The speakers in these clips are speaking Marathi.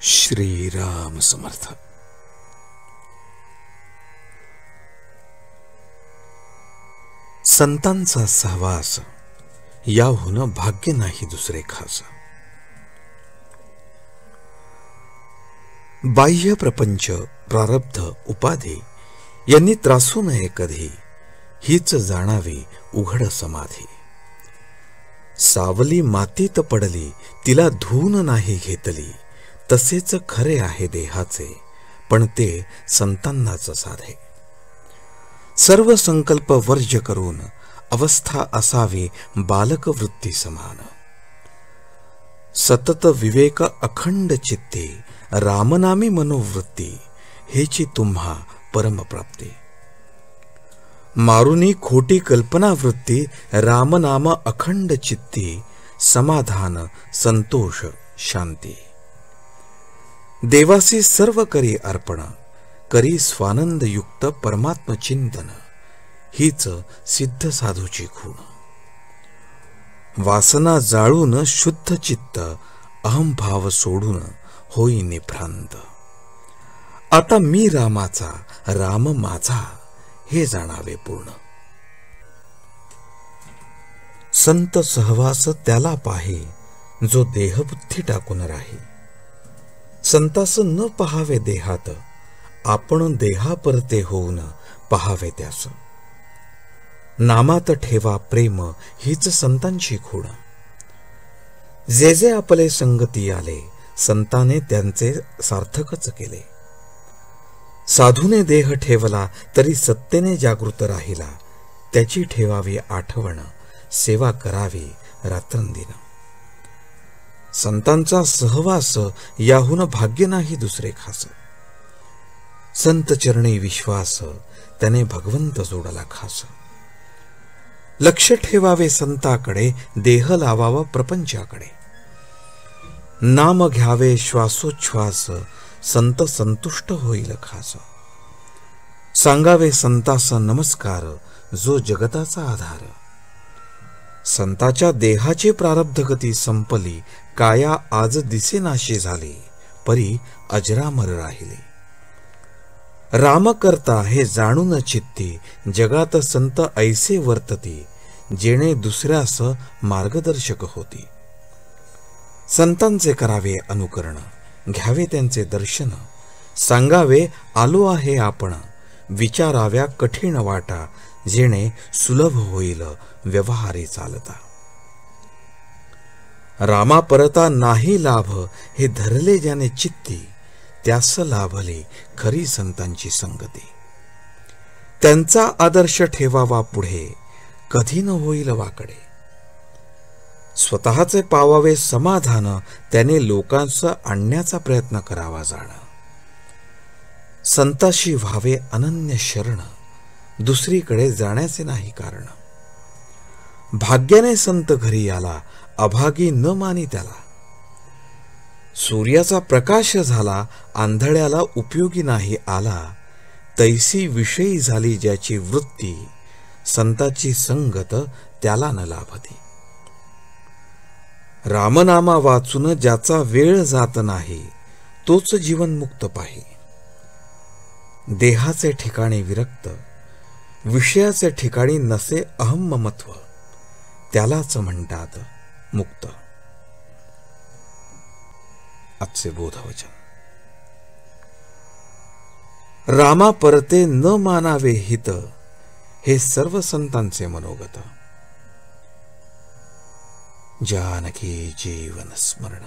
श्रीराम समर्थ. संतांचा सहवास याहून भाग्य नाही दुसरे खास. बाह्य प्रपंच, प्रारब्ध, उपाधी यांनी त्रासू नये कधी, हीच जाणावी उघड समाधी. सावली मातीत पडली, तिला धून नाही घेतली, तसेच खरे आहे देहाचे, पण ते संतांनाच साधे. सर्व संकल्प वर्ज्य करून अवस्था असावी बालक वृत्ती समान. सतत विवेक अखंड चित्ते, रामनामी मनोवृत्ती, हेची तुम्हा परमप्राप्ती. मारुनी खोटी कल्पना वृत्ती, रामनाम अखंड चित्ती, समाधान संतोष शांती. देवासी सर्व करी अर्पण, करी स्वानंद युक्त परमात्म चिंतन, हीच सिद्ध साधूची खूण. वासना जाळून शुद्ध चित्त, अहंभाव सोडून होई निभ्रांत. आता मी रामाचा, राम माझा, हे जाणावे पूर्ण. संत सहवास त्याला पाहे, जो देहबुद्धी टाकून राही. संतास न पहावे देहात, आपण देहापरते होऊन पहावे त्यास. नामात ठेवा प्रेम, हीच संतांची खूण. जे जे आपले संगती आले, संताने त्यांचे सार्थकच केले. साधूने देह ठेवला, तरी सत्तेने जागृत राहिला. त्याची ठेवावी आठवण, सेवा करावी रात्रंदिन. संतांचा सहवास याहून भाग्य नाही दुसरे खास. संत चरणी विश्वास, त्याने भगवंत जोडला खास. लक्ष ठेवावे संताकडे, देह लावावा प्रपंचाकडे. नाम घ्यावे श्वासोच्छ्वास, संत संतुष्ट होईल खास. सांगावे संतास नमस्कार, जो जगताचा आधार. संताच्या देहाची प्रारब्ध गती संपली, काया आज दिसेनाशी झाली, परी अजरामर राहिली. राम करता हे जाणून चित्ती, जगात संत ऐसे वर्तती, जेणे दुसऱ्यास मार्गदर्शक होती. संतांचे करावे अनुकरण, घ्यावे त्यांचे दर्शन. सांगावे आलो आहे आपण, विचाराव्या कठीण वाटा, जेणे सुलभ होईल व्यवहारी चालता. रामा परता नाही लाभ, हे धरले ज्याने चित्ती, त्यास लाभले खरी संतांची संगती. त्यांचा आदर्श ठेवावा पुढे, कधी न होईल वाकडे. स्वतःचे पावावे समाधान, त्याने लोकांचं आणण्याचा प्रयत्न करावा जाण. संताशी व्हावे अनन्य शरण, दुसरीकडे जाण्याचे नाही कारण. भाग्याने संत घरी आला, अभागी न मानी त्याला. सूर्याचा प्रकाश झाला, आंधळ्याला उपयोगी नाही आला. तैसी विषयी झाली ज्याची वृत्ती, संताची संगत त्याला न लाभती. रामनामा वाचून ज्याचा वेळ जात नाही, तोच जीवनमुक्त पाही. देहाचे ठिकाणी विरक्त, विषयाचे ठिकाणी नसे अहम ममत्व, त्यालाच म्हणतात मुक्त. आजचे बोधवचन. रामा परते न मानावे हित, हे सर्व संतांचे मनोगत. जानकी जीवन स्मरण.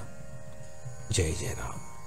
जय जय राम.